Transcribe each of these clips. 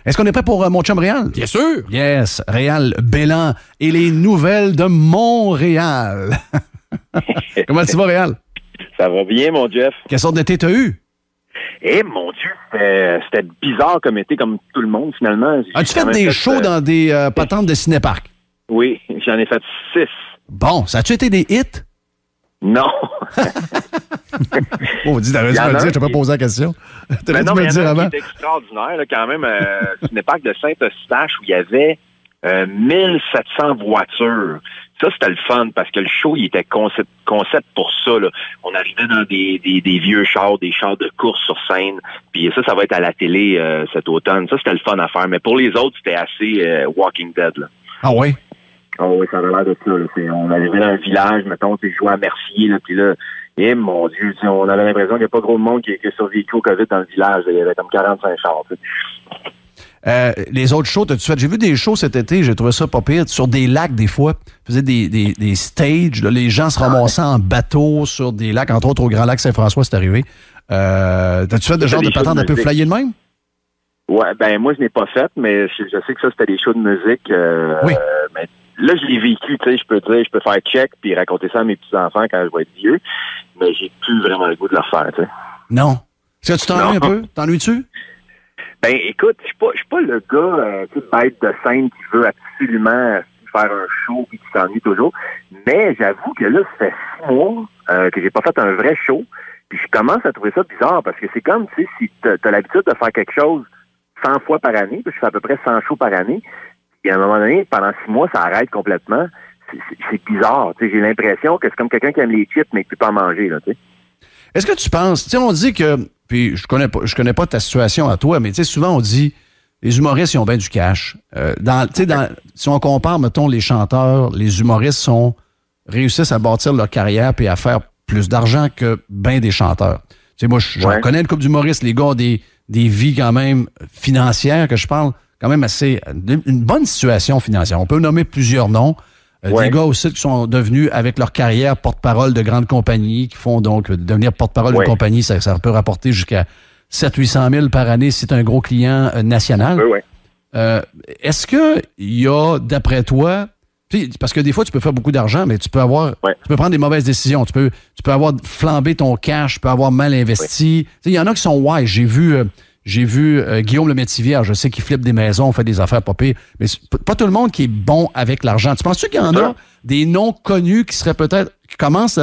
Est-ce qu'on est prêt pour mon chum Réal? Bien sûr. Yes, Réal Bélan et les nouvelles de Montréal. Comment tu vas, Réal? Ça va bien, mon Jeff. Quelle sorte d'été t'as eu? Eh, mon Dieu, c'était bizarre comme été, comme tout le monde, finalement. As-tu fait des shows dans des patentes de cinéparc? Oui, j'en ai fait 6. Bon, ça a-tu été des hits? Non. Oh, dis, t'aurais dû me le dire, je t'ai pas posé la question. T'aurais dû me le dire avant. C'était extraordinaire, là, quand même, cinéparc de Saint-Eustache où il y avait 1700 voitures. Ça, c'était le fun parce que le show, il était concept pour ça. Là. On arrivait dans des vieux chars, des chars de course sur scène. Puis ça va être à la télé cet automne. Ça, c'était le fun à faire. Mais pour les autres, c'était assez Walking Dead. Là. Ah oui? Oh oui, ça avait l'air de ça. Là. On arrivait dans un village, mettons, tu jouais à Mercier, là, puis là, mon Dieu, on avait l'impression qu'il n'y a pas gros de monde qui a survécu au COVID dans le village. Là. Il y avait comme 45 chars. Les autres shows, t'as-tu fait? J'ai vu des shows cet été, j'ai trouvé ça pas pire, sur des lacs des fois. Ils faisaient des stages, là, les gens se ramassaient en bateau sur des lacs, entre autres au Grand Lac Saint-François, c'est arrivé. T'as-tu fait de genre de patente un peu flyé de même? Ouais, ben moi je n'ai pas fait, mais je sais que ça c'était des shows de musique. Oui. Mais là je l'ai vécu, tu sais, je peux faire check puis raconter ça à mes petits-enfants quand je vais être vieux, mais j'ai plus vraiment le goût de le faire, tu sais. Non. Est-ce que tu t'ennuies un peu? T'ennuies-tu? Ben, écoute, je suis pas le gars bête de scène qui veut absolument faire un show et qui s'ennuie toujours. Mais j'avoue que là, ça fait 6 mois que j'ai pas fait un vrai show. Puis je commence à trouver ça bizarre parce que c'est comme, tu sais, si t'as l'habitude de faire quelque chose 100 fois par année, puis je fais à peu près 100 shows par année, et à un moment donné, pendant 6 mois, ça arrête complètement. C'est bizarre. Tu sais, j'ai l'impression que c'est comme quelqu'un qui aime les chips mais qui peut pas en manger, là, tu sais. Est-ce que tu penses, tu sais, on dit que, puis je connais pas ta situation à toi, mais tu sais, souvent on dit, les humoristes, ils ont bien du cash. Si on compare, mettons, les chanteurs, les humoristes réussissent à bâtir leur carrière puis à faire plus d'argent que bien des chanteurs. Tu sais, moi, j'en connais une couple d'humoristes, les gars ont des vies quand même financières, que je parle, quand même assez, une bonne situation financière. On peut nommer plusieurs noms. Des gars aussi qui sont devenus, avec leur carrière, porte-parole de grandes compagnies, qui font donc devenir porte-parole d'une compagnie, ça peut rapporter jusqu'à 700-800 000 par année si c'est un gros client national. Oui. Est-ce qu'il y a, d'après toi, parce que des fois, tu peux faire beaucoup d'argent, mais tu peux prendre des mauvaises décisions. Tu peux avoir flambé ton cash, tu peux avoir mal investi. Il y en a qui sont wise. J'ai vu Guillaume Lemaitre-Vierge, je sais qu'il flippe des maisons, fait des affaires pas pires, mais c'est pas tout le monde qui est bon avec l'argent. Tu penses-tu qu'il y en a des noms connus qui commencent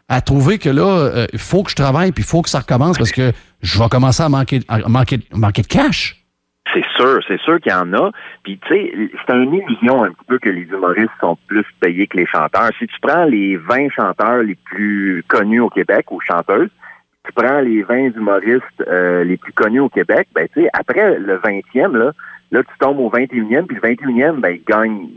à trouver que là, il faut que je travaille puis il faut que ça recommence parce que je vais commencer à manquer de cash? C'est sûr qu'il y en a. Puis, tu sais, c'est une illusion un petit peu que les humoristes sont plus payés que les chanteurs. Si tu prends les 20 chanteurs les plus connus au Québec, ou chanteuses, tu prends les 20 humoristes les plus connus au Québec, ben tu sais, après le 20e, là tu tombes au 21e, puis le 21e, ben il gagne,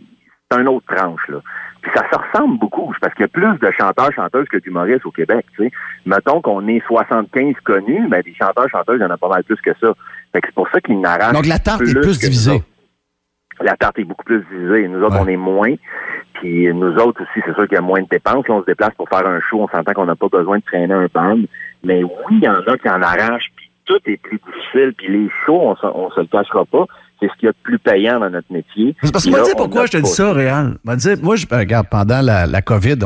c'est une autre tranche, là. Puis ça se ressemble beaucoup, parce qu'il y a plus de chanteurs, chanteuses que d'humoristes au Québec, tu sais. Mettons qu'on est 75 connus, ben des chanteurs, chanteuses, il y en a pas mal plus que ça. Fait que c'est pour ça qu'ils n'arrachent. Donc la tarte est plus divisée. La tarte est beaucoup plus divisée. Nous autres, on est moins. Puis nous autres aussi, c'est sûr qu'il y a moins de dépenses. Là, on se déplace pour faire un show. On s'entend qu'on n'a pas besoin de traîner un band. Mais oui, il y en a qui en arrachent. Puis tout est plus difficile. Puis les shows, on se le cachera pas. C'est ce qu'il y a de plus payant dans notre métier. C'est parce que moi, tu sais pourquoi je te dis ça, Réal. Moi, regarde, pendant la COVID,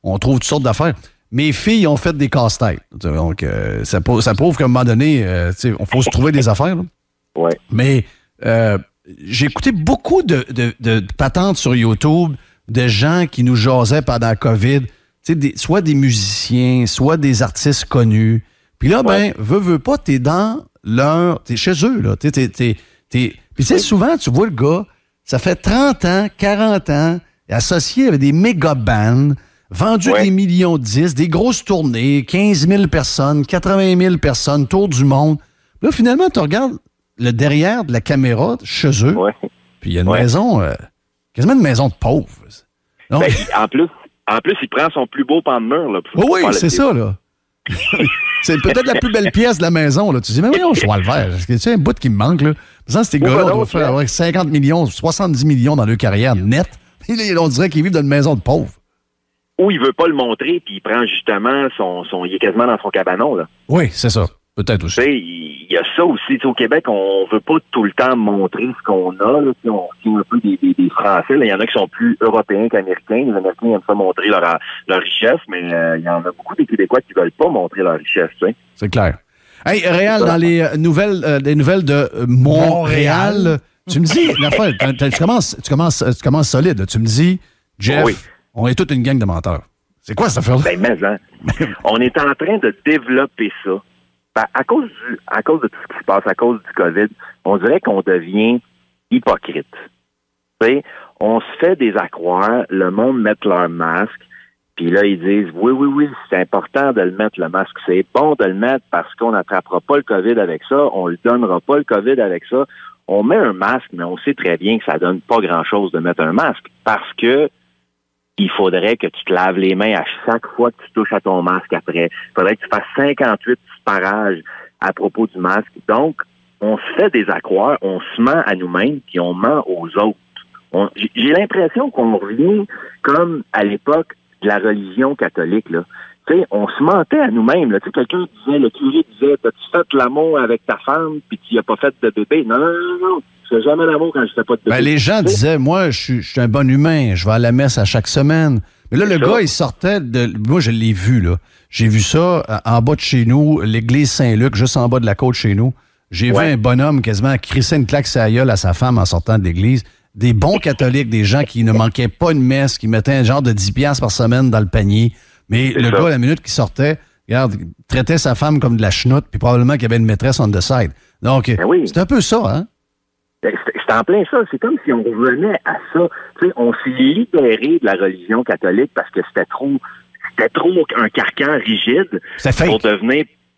on trouve toutes sortes d'affaires. Mes filles ont fait des casse-têtes. Donc, ça prouve qu'à un moment donné, il faut se trouver des affaires. Oui. Mais j'ai écouté beaucoup de patentes sur YouTube de gens qui nous jasaient pendant la COVID, soit des musiciens, soit des artistes connus. Puis là, veux pas, t'es chez eux, là. Puis souvent, tu vois le gars, ça fait 30 ans, 40 ans, associé avec des méga bands, vendu des millions de disques, des grosses tournées, 15 000 personnes, 80 000 personnes, tour du monde. Là, finalement, tu regardes le derrière de la caméra chez eux, puis il y a une maison, quasiment une maison de pauvres. Donc, en plus, il prend son plus beau pan de mur. Là, oui, c'est ça, là. C'est peut-être la plus belle pièce de la maison. Là. Tu dis, mais voyons, je vois le vert. C'est un bout qui me manque. Là. Ces gars-là, on doit faire avoir 50 millions, 70 millions dans leur carrière nette. On dirait qu'ils vivent dans une maison de pauvres. Ou il veut pas le montrer, puis il prend justement il est quasiment dans son cabanon. Là. Oui, c'est ça. Peut-être aussi. Il y a ça aussi. Au Québec, on veut pas tout le temps montrer ce qu'on a. Là. On suit un peu des Français. Il y en a qui sont plus européens qu'américains. Les Américains aiment pas montrer leur richesse, mais il y en a beaucoup des Québécois qui veulent pas montrer leur richesse. C'est clair. Hey, Réal, dans les nouvelles de Montréal, tu me dis, tu commences solide. Tu me dis, Jeff, on est toute une gang de menteurs. C'est quoi cette affaire-là? On est en train de développer ça. À cause de tout ce qui se passe, à cause du COVID, on dirait qu'on devient hypocrite. T'sais, on se fait des accroires, le monde met leur masque, puis là, ils disent, oui, c'est important de le mettre, le masque. C'est bon de le mettre parce qu'on n'attrapera pas le COVID avec ça, on le donnera pas le COVID avec ça. On met un masque, mais on sait très bien que ça donne pas grand-chose de mettre un masque parce que il faudrait que tu te laves les mains à chaque fois que tu touches à ton masque après. Il faudrait que tu fasses 58 parages à propos du masque. Donc, on se fait des accroires, on se ment à nous-mêmes, puis on ment aux autres. J'ai l'impression qu'on revient comme à l'époque de la religion catholique, là. Tu sais, on se mentait à nous-mêmes, là. Tu sais, quelqu'un disait, le curé disait, t'as-tu fait l'amour avec ta femme, puis tu n'as pas fait de bébé? Non. Je fais jamais l'amour quand je fais pas de bébé. Les gens disaient, moi, je suis un bon humain, je vais à la messe à chaque semaine. Mais là, gars, il sortait de... Moi, je l'ai vu, là. J'ai vu ça en bas de chez nous, l'église Saint-Luc, juste en bas de la côte chez nous. J'ai vu un bonhomme quasiment crisser une claque sur la gueule à sa femme en sortant de l'église. Des bons catholiques, des gens qui ne manquaient pas une messe, qui mettaient un genre de 10$ par semaine dans le panier. Mais le gars, à la minute qu'il sortait, regarde, il traitait sa femme comme de la chenoute, puis probablement qu'il y avait une maîtresse on the side. Donc, c'est un peu ça, hein? C'est en plein ça. C'est comme si on revenait à ça. Tu sais, on s'est libéré de la religion catholique parce que c'était trop un carcan rigide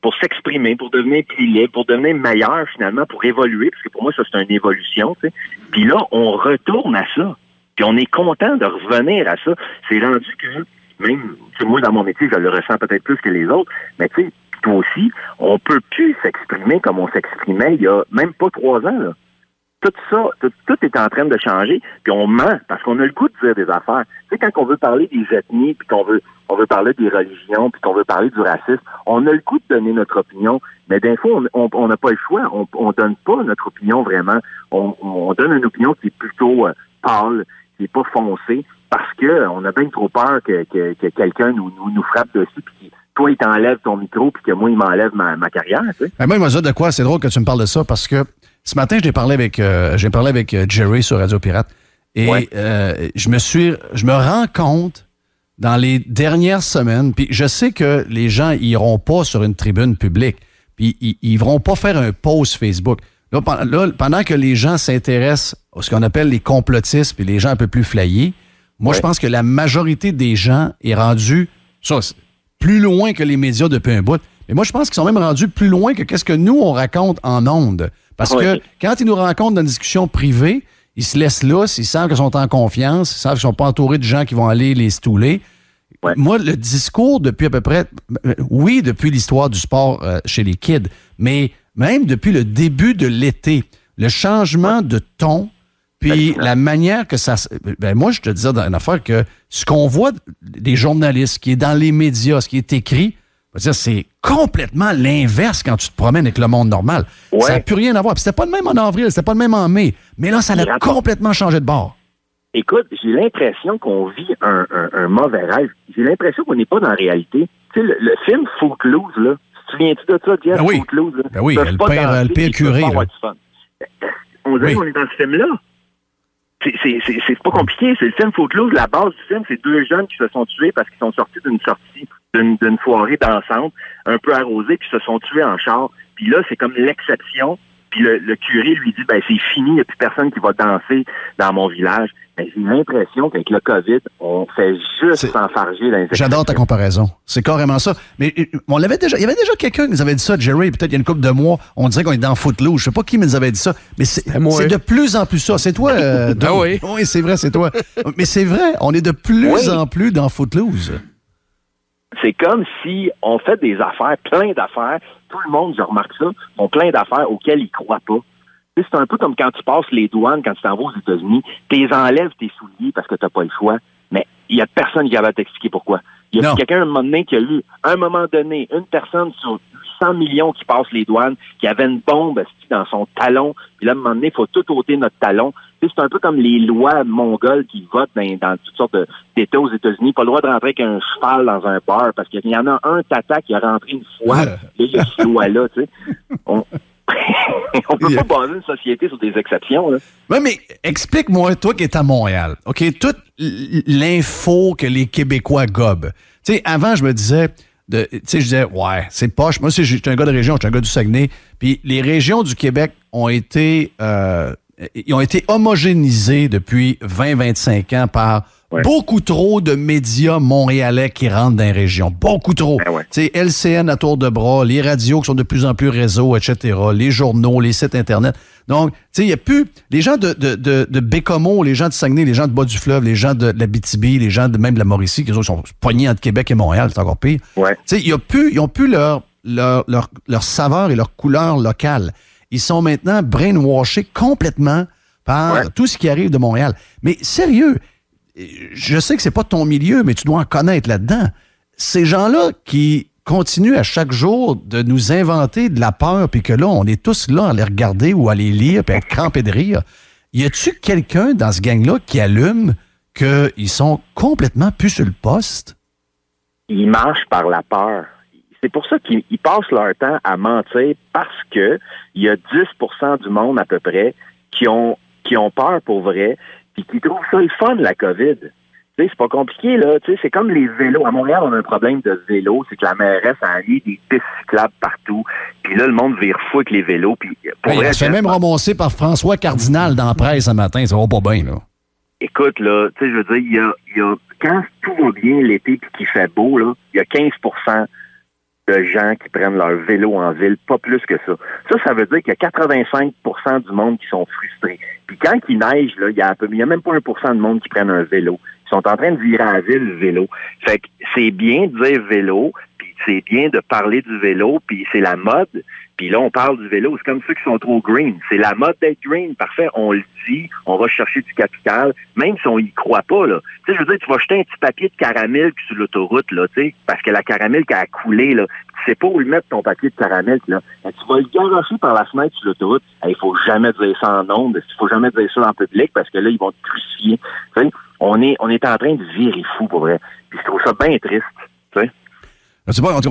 pour s'exprimer, pour devenir plus libre, pour devenir meilleur finalement, pour évoluer, parce que pour moi, ça, c'est une évolution. Tu sais. Puis là, on retourne à ça. Puis on est content de revenir à ça. C'est rendu que, même, moi, dans mon métier, je le ressens peut-être plus que les autres, mais tu sais, toi aussi, on peut plus s'exprimer comme on s'exprimait il y a même pas 3 ans, là. Tout ça, tout est en train de changer, puis on ment parce qu'on a le goût de dire des affaires. Tu sais, quand on veut parler des ethnies, puis qu'on veut parler des religions, puis qu'on veut parler du racisme, on a le goût de donner notre opinion, mais des fois, on n'a pas le choix. On donne pas notre opinion vraiment. On donne une opinion qui est plutôt pâle, qui est pas foncée, parce que on a bien trop peur que quelqu'un nous frappe dessus, puis toi, il t'enlève ton micro, puis que moi, il m'enlève ma carrière. Tu sais. Moi, il m'a dit de quoi? C'est drôle que tu me parles de ça, parce que ce matin, j'ai parlé avec Jerry sur Radio Pirate, et je me rends compte dans les dernières semaines, puis je sais que les gens iront pas sur une tribune publique, puis ils vont pas faire un post Facebook. Là, pendant que les gens s'intéressent à ce qu'on appelle les complotistes, puis les gens un peu plus flyés, moi, je pense que la majorité des gens est rendue plus loin que les médias depuis un bout. Mais moi, je pense qu'ils sont même rendus plus loin que qu'est-ce que nous, on raconte en ondes. Parce que quand ils nous rencontrent dans une discussion privée, ils se laissent lousse, ils savent qu'ils sont en confiance, ils savent qu'ils ne sont pas entourés de gens qui vont aller les stouler. Ouais. Moi, le discours depuis à peu près... Oui, depuis l'histoire du sport chez les kids, mais même depuis le début de l'été, le changement de ton, puis la manière que ça... moi, je te disais dans une affaire que ce qu'on voit des journalistes, ce qui est dans les médias, ce qui est écrit, c'est complètement l'inverse quand tu te promènes avec le monde normal. Ouais. Ça n'a plus rien à voir. Puis c'était pas le même en avril, c'était pas le même en mai. Mais là, ça a complètement changé de bord. Écoute, j'ai l'impression qu'on vit un mauvais rêve. J'ai l'impression qu'on n'est pas dans la réalité. Tu sais, le film Footloose, là, tu te souviens-tu de ça, Jeff? Ben oui. Footloose, là? Ben oui, le pire curé. On dirait qu'on est dans ce film-là. C'est pas compliqué. C'est le film Footloose. La base du film, c'est 2 jeunes qui se sont tués parce qu'ils sont sortis d'une soirée dansante, un peu arrosée, puis se sont tués en char. Puis là, c'est comme l'exception. Puis le curé lui dit, c'est fini, il n'y a plus personne qui va danser dans mon village. J'ai l'impression qu'avec le COVID, on fait juste s'enfarger dans les exceptions. J'adore ta comparaison. C'est carrément ça. Mais on l'avait déjà. Il y avait déjà quelqu'un qui nous avait dit ça, Jerry, peut-être il y a une couple de mois. On dirait qu'on est dans Footloose. Je sais pas qui nous avait dit ça. Mais c'est de plus en plus ça. C'est toi, oui. Oui, c'est vrai, c'est toi. Mais c'est vrai, on est de plus en plus dans Footloose. C'est comme si on fait des affaires, plein d'affaires. Tout le monde, je remarque ça, ont plein d'affaires auxquelles ils ne croient pas. C'est un peu comme quand tu passes les douanes, quand tu t'en vas aux États-Unis, tu enlèves tes souliers parce que tu n'as pas le choix, mais il n'y a personne qui va t'expliquer pourquoi. Il y a quelqu'un, un moment donné, qui a eu, à un moment donné, une personne sur 100 millions qui passent les douanes, qui avait une bombe dans son talon, puis là, à un moment donné, il faut tout ôter notre talon. Tu sais, c'est un peu comme les lois mongoles qui votent dans toutes sortes d'États aux États-Unis. Pas le droit de rentrer avec un cheval dans un bar, parce qu'il y en a un tata qui a rentré une fois, et il y a ce loi-là, tu sais. On peut pas baser une société sur des exceptions, là. Oui, mais explique-moi, toi qui es à Montréal, OK, toute l'info que les Québécois gobent. Tu sais, avant, je me disais, je disais, ouais, c'est poche. Moi, je suis un gars de région, je suis un gars du Saguenay. Puis les régions du Québec ont été homogénéisées depuis 20-25 ans par beaucoup trop de médias montréalais qui rentrent dans les régions. Beaucoup trop. Tu sais, LCN à tour de bras, les radios qui sont de plus en plus réseaux, etc., les journaux, les sites Internet. Donc, tu sais, il n'y a plus... Les gens de Bécomo, les gens de Saguenay, les gens de Bas-du-Fleuve, les gens de l'Abitibi, les gens même de la Mauricie, qui sont poignés entre Québec et Montréal, c'est encore pire. Tu sais, ils n'ont plus leur saveur et leur couleur locale. Ils sont maintenant brainwashés complètement par tout ce qui arrive de Montréal. Mais sérieux, je sais que c'est pas ton milieu, mais tu dois en connaître là-dedans. Ces gens-là qui continuent à chaque jour de nous inventer de la peur, puis que là, on est tous là à les regarder ou à les lire, puis à être crampés de rire. Y a-tu quelqu'un dans ce gang-là qui allume qu'ils sont complètement plus sur le poste? Ils marchent par la peur. C'est pour ça qu'ils passent leur temps à mentir, parce que il y a 10% du monde à peu près qui ont peur pour vrai, puis qui trouvent ça le fun, la COVID. Tu sais, c'est pas compliqué, là. Tu sais, c'est comme les vélos. À Montréal, on a un problème de vélo. C'est que la mairesse a mis des pistes cyclables partout. Puis là, le monde vire fou avec les vélos. Puis elle se fait même ramasser par François Cardinal dans la presse ce matin. Ça va pas bien, là. Écoute, là, tu sais, je veux dire, il y a quand tout va bien l'été puis qu'il fait beau, là, il y a 15% de gens qui prennent leur vélo en ville, pas plus que ça. Ça veut dire qu'il y a 85% du monde qui sont frustrés. Puis quand il neige, là, il y a même pas 1% de monde qui prennent un vélo. Ils sont en train de virer à la ville le vélo. Fait que c'est bien de dire vélo, puis c'est bien de parler du vélo, puis c'est la mode. Puis là, on parle du vélo. C'est comme ceux qui sont trop green. C'est la mode d'être green. Parfait, on le dit. On va chercher du capital, même si on y croit pas, là. Tu sais, je veux dire, tu vas jeter un petit papier de caramel sur l'autoroute, là, tu sais, parce que la caramel qui a coulé, là, tu sais pas où le mettre ton papier de caramel, là. Tu vas le garocher par la fenêtre sur l'autoroute. Il faut jamais dire ça en ondes. Il faut jamais dire ça dans le public, parce que là, ils vont te crucifier. Tu sais, on est en train de virer fou, pour vrai. Puis je trouve ça bien triste, tu sais.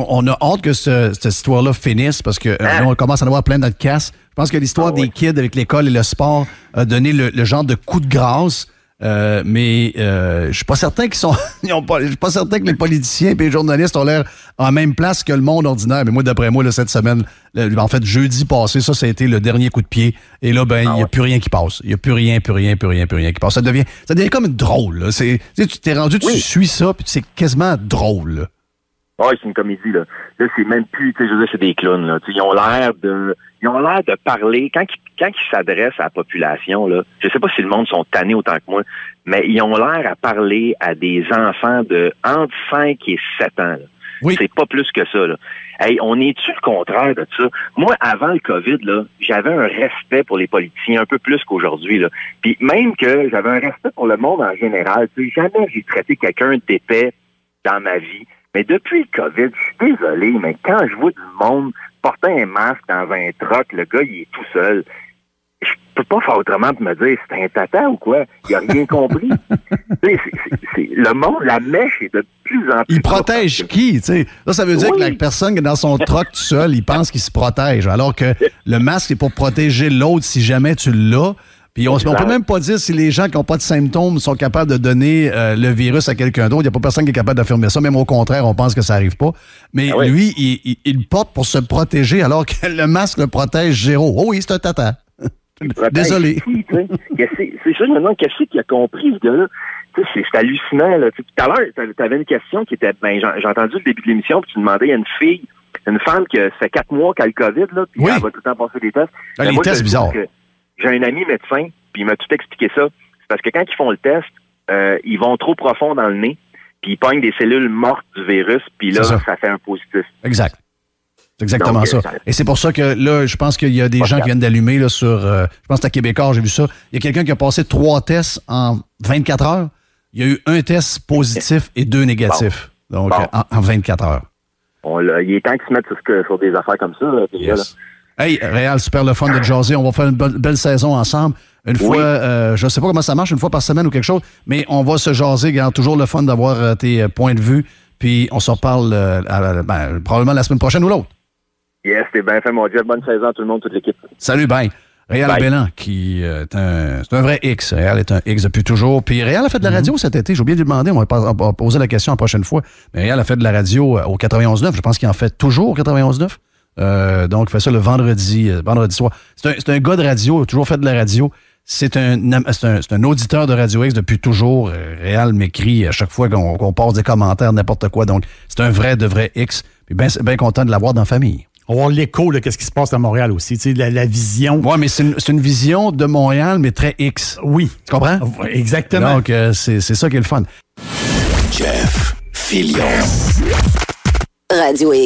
On a hâte que cette histoire-là finisse parce que là, on commence à en avoir plein dans notre casse. Je pense que l'histoire des kids avec l'école et le sport a donné le genre de coup de grâce. Mais je suis pas certain qu'ils sont. Je suis pas certain que les politiciens et les journalistes ont l'air en même place que le monde ordinaire. Mais moi, d'après moi, là, cette semaine, en fait, jeudi passé, ça a été le dernier coup de pied. Et là, il n'y a plus rien qui passe. Il n'y a plus rien qui passe. Ça devient comme drôle. Là. Tu t'es rendu, tu suis ça, puis c'est quasiment drôle. Là. Oui, c'est une comédie, là. Là, c'est même plus, tu sais, je veux dire, c'est des clowns, là. Ils ont l'air de parler, quand ils s'adressent à la population, là, je sais pas si le monde sont tannés autant que moi, mais ils ont l'air à parler à des enfants de entre 5 et 7 ans, là. Oui. C'est pas plus que ça, là. Hey, on est-tu le contraire de ça? Moi, avant le COVID, là, j'avais un respect pour les politiciens un peu plus qu'aujourd'hui, là. Puis même que j'avais un respect pour le monde en général. Tu sais, jamais j'ai traité quelqu'un d'épais dans ma vie. Mais depuis le COVID, je suis désolé, mais quand je vois du monde porter un masque dans un truck, le gars, il est tout seul. Je peux pas faire autrement de me dire, c'est un tata ou quoi? Il a rien compris. Le monde, la mèche est de plus en plus... Il protège qui, tu sais? Là, ça veut dire que la personne qui est dans son truck tout seul, il pense qu'il se protège. Alors que le masque est pour protéger l'autre si jamais tu l'as. Puis on peut même pas dire si les gens qui n'ont pas de symptômes sont capables de donner le virus à quelqu'un d'autre. Il n'y a pas personne qui est capable d'affirmer ça. Même au contraire, on pense que ça n'arrive pas. Mais lui, il le porte pour se protéger alors que le masque le protège zéro. Oh oui, c'est un tata. Désolé. C'est sûr, maintenant, qu'est-ce qu'il a compris, ce gars-là? C'est hallucinant. Là. Tout à l'heure, tu avais une question qui était... j'ai entendu le début de l'émission, puis tu demandais à une femme qui fait 4 mois qu'elle a le COVID, là, puis elle va tout le temps passer des tests. Les tests, c'est bizarre. J'ai un ami médecin, puis il m'a tout expliqué ça. C'est parce que quand ils font le test, ils vont trop profond dans le nez, puis ils pognent des cellules mortes du virus, puis là, ça fait un positif. Exact. C'est exactement ça. Et c'est pour ça que là, je pense qu'il y a des gens qui viennent d'allumer là, sur... je pense que c'est à Québécois, j'ai vu ça. Il y a quelqu'un qui a passé 3 tests en 24 heures. Il y a eu un test positif et 2 négatifs. Donc, en 24 heures. il est temps qu'ils se mettent sur des affaires comme ça. Yes. Hey, Réal, super le fun de jaser. On va faire une belle saison ensemble. Une fois, je ne sais pas comment ça marche, une fois par semaine ou quelque chose, mais on va se jaser. Garde toujours le fun d'avoir tes points de vue. Puis on se reparle probablement la semaine prochaine ou l'autre. Yes, t'es bien fait, mon Jeff. Bonne saison à tout le monde, toute l'équipe. Salut, bye. Réal Belland, qui est un vrai X. Réal est un X depuis toujours. Puis Réal a fait de la radio cet été. J'ai oublié de lui demander. On va poser la question la prochaine fois. Mais Réal a fait de la radio au 91.9. Je pense qu'il en fait toujours au 91.9. Donc, il fait ça le vendredi soir. C'est un gars de radio. Il a toujours fait de la radio. C'est un auditeur de Radio X depuis toujours. Réal m'écrit à chaque fois qu'on passe des commentaires, n'importe quoi. Donc, c'est un vrai de vrai X. Puis bien content de l'avoir dans la famille. On va voir l'écho de ce qui se passe à Montréal aussi. Tu sais, la vision. Oui, mais c'est une vision de Montréal, mais très X. Oui. Tu comprends? Exactement. Donc, c'est ça qui est le fun. Jeff Fillion. Radio X.